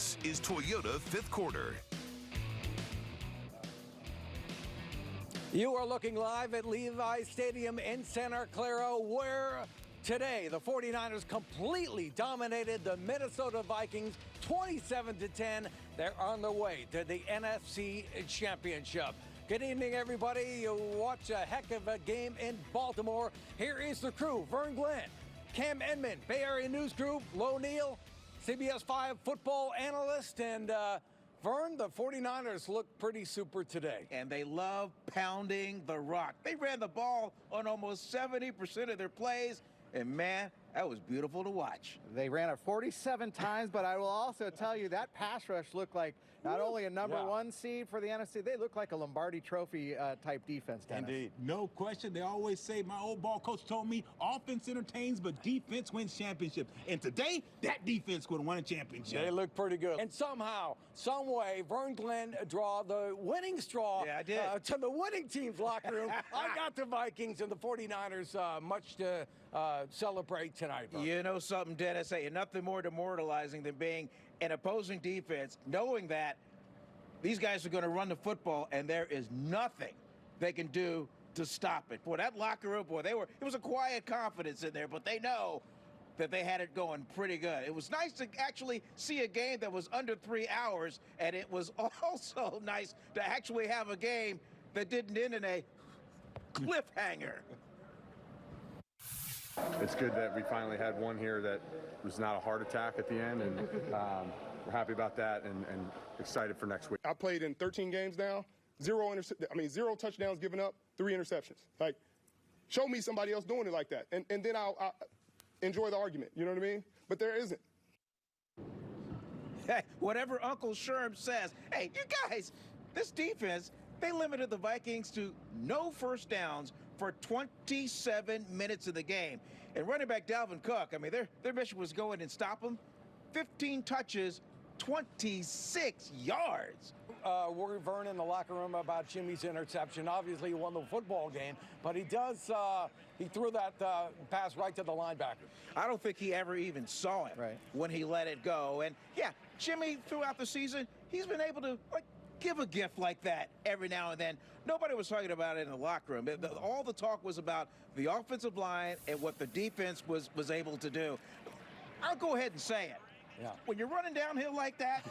This is Toyota Fifth Quarter. You are looking live at Levi Stadium in Santa Clara, where today the 49ers completely dominated the Minnesota Vikings 27-10. They're on their way to the NFC Championship. Good evening, everybody. You watch a heck of a game in Baltimore. Here is the crew: Vern Glenn, Cam Edmond, Bay Area News Group, Lo Neal, CBS 5 football analyst, and Vern, the 49ers look pretty super today. And they love pounding the rock. They ran the ball on almost 70% of their plays, and man, that was beautiful to watch. They ran it 47 times, but I will also tell you that pass rush looked like not only a number one seed for the NFC, they look like a Lombardi Trophy type defense, Dennis. Indeed. No question. They always say, my old ball coach told me, offense entertains, but defense wins championships. And today, that defense would win a championship. They look pretty good. And somehow, some way, Vern Glenn draw the winning straw to the winning team's locker room. I got the Vikings and the 49ers much to celebrate tonight, Vern. You know something, Dennis? Hey, nothing more demoralizing than being an opposing defense, knowing that these guys are going to run the football and there is nothing they can do to stop it. Boy, that locker room, boy, it was a quiet confidence in there, but they know that they had it going pretty good. It was nice to actually see a game that was under 3 hours, and it was also nice to actually have a game that didn't end in a cliffhanger. It's good that we finally had one here that was not a heart attack at the end, and we're happy about that and excited for next week. I played in 13 games now, zero touchdowns given up, 3 interceptions. Like, show me somebody else doing it like that, and then I'll enjoy the argument, you know what I mean? But there isn't. Hey, whatever Uncle Sherm says, hey, you guys, this defense, they limited the Vikings to no first downs for 27 minutes of the game. And running back Dalvin Cook, I mean, their mission was go in and stop him. 15 touches, 26 yards. Worried Vern in the locker room about Jimmy's interception. Obviously, he won the football game, but he threw that pass right to the linebacker. I don't think he ever even saw it when he let it go. And yeah, Jimmy, throughout the season, he's been able to give a gift like that every now and then. Nobody was talking about it in the locker room. All the talk was about the offensive line and what the defense was able to do. I'll go ahead and say it. Yeah. When you're running downhill like that,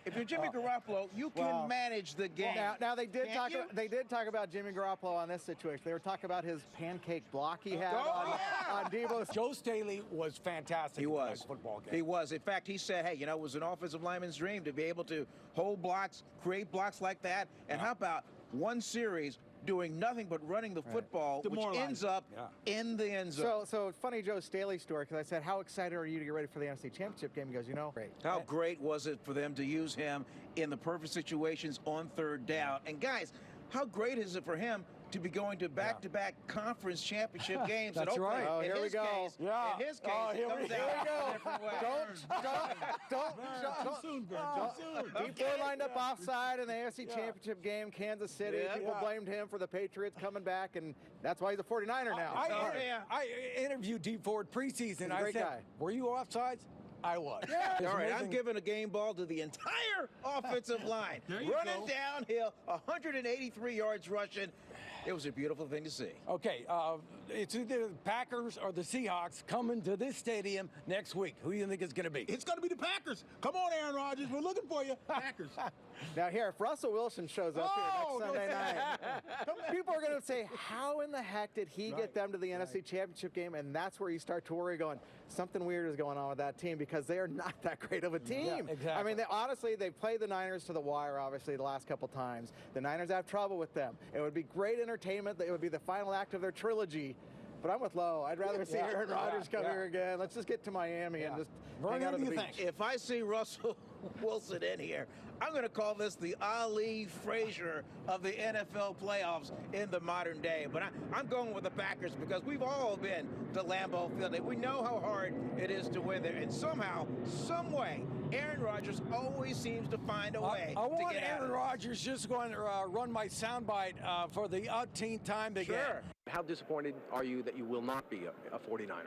if you're Jimmy Garoppolo, you can manage the game. Now they did talk about Jimmy Garoppolo on this situation. They were talking about his pancake block he had on Deebo. Joe Staley was fantastic. He was. In the football game. He was. In fact, he said, hey, it was an offensive lineman's dream to be able to hold blocks, create blocks like that. And how about one series doing nothing but running the football, which ends up in the end zone. So funny Joe Staley story, because I said, how excited are you to get ready for the NFC Championship game? He goes, great. How great was it for them to use him in the perfect situations on third down? And guys, how great is it for him to be going to back-to-back conference championship games? That's and right. Oh, here we go. In his case, it comes out Don't. People lined up offside in the AFC Championship game, Kansas City. People blamed him for the Patriots coming back, and that's why he's a 49er now. I interviewed Dee Ford preseason. I said, were you offsides? I was. All right, I'm giving a game ball to the entire offensive line. Running downhill, 183 yards rushing. It was a beautiful thing to see. Okay, it's either the Packers or the Seahawks coming to this stadium next week. Who do you think it's going to be? It's going to be the Packers. Come on, Aaron Rodgers. We're looking for you. Packers. Now here, if Russell Wilson shows up here next Sunday night, people are going to say, how in the heck did he get them to the NFC Championship game? And that's where you start to worry, going, something weird is going on with that team, because they are not that great of a team. Yeah, exactly. I mean, they played the Niners to the wire, obviously, the last couple times. The Niners have trouble with them. It would be great entertainment. It would be the final act of their trilogy. But I'm with Lowe. I'd rather see Aaron Rodgers come here again. Let's just get to Miami and just hang out on the beach. If I see Russell Wilson in here, I'm going to call this the Ali Frazier of the NFL playoffs in the modern day. But I'm going with the Packers because we've all been to Lambeau Field. We know how hard it is to win there. And somehow, some way, Aaron Rodgers always seems to find a way I to want get Aaron Rodgers just going to run my soundbite for the umpteenth time again. Sure. How disappointed are you that you will not be a 49er?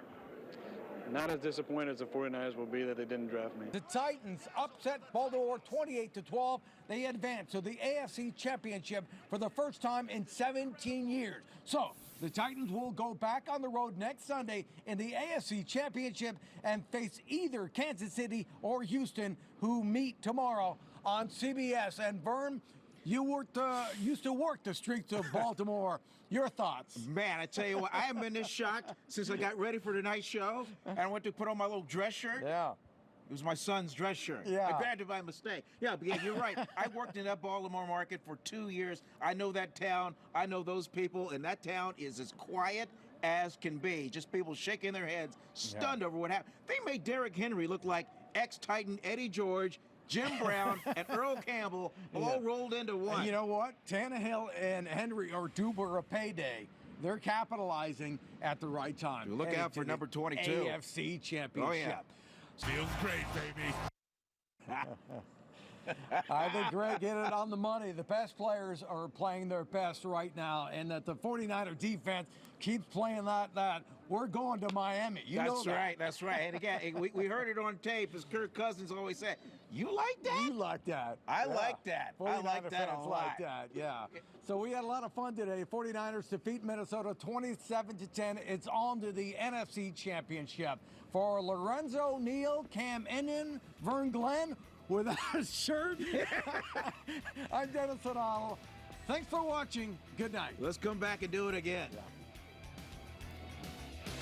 not as disappointed as the 49ers will be that they didn't draft me. The Titans upset Baltimore 28-12. They advance to the AFC Championship for the first time in 17 years. So the Titans will go back on the road next Sunday in the AFC Championship and face either Kansas City or Houston, who meet tomorrow on CBS. And Vern, you used to work the streets of Baltimore. Your thoughts? Man, I tell you what, I haven't been this shocked since I got ready for tonight's show and I went to put on my little dress shirt. Yeah. It was my son's dress shirt. Yeah. I grabbed it by mistake. Yeah, you're right. I worked in that Baltimore market for 2 years. I know that town. I know those people, and that town is as quiet as can be. Just people shaking their heads, stunned over what happened. They made Derrick Henry look like ex-Titan Eddie George, Jim Brown, and Earl Campbell all rolled into one. And you know what? Tannehill and Henry are due for a payday. They're capitalizing at the right time. Look out for number 22. AFC Championship. Oh, yeah. Feels great, baby. I think Greg hit it on the money. The best players are playing their best right now, and that the 49er defense keeps playing that. We're going to Miami. That's right. That's right. And again, we heard it on tape, as Kirk Cousins always said. You like that? You like that. I like that. I like that a fans lot. like that, yeah. So we had a lot of fun today. 49ers defeat Minnesota 27-10. It's on to the NFC Championship. For Lorenzo Neal, Cam Enion, Vern Glenn, without a shirt, I'm Dennis O'Donnell. Thanks for watching. Good night. Let's come back and do it again. Yeah.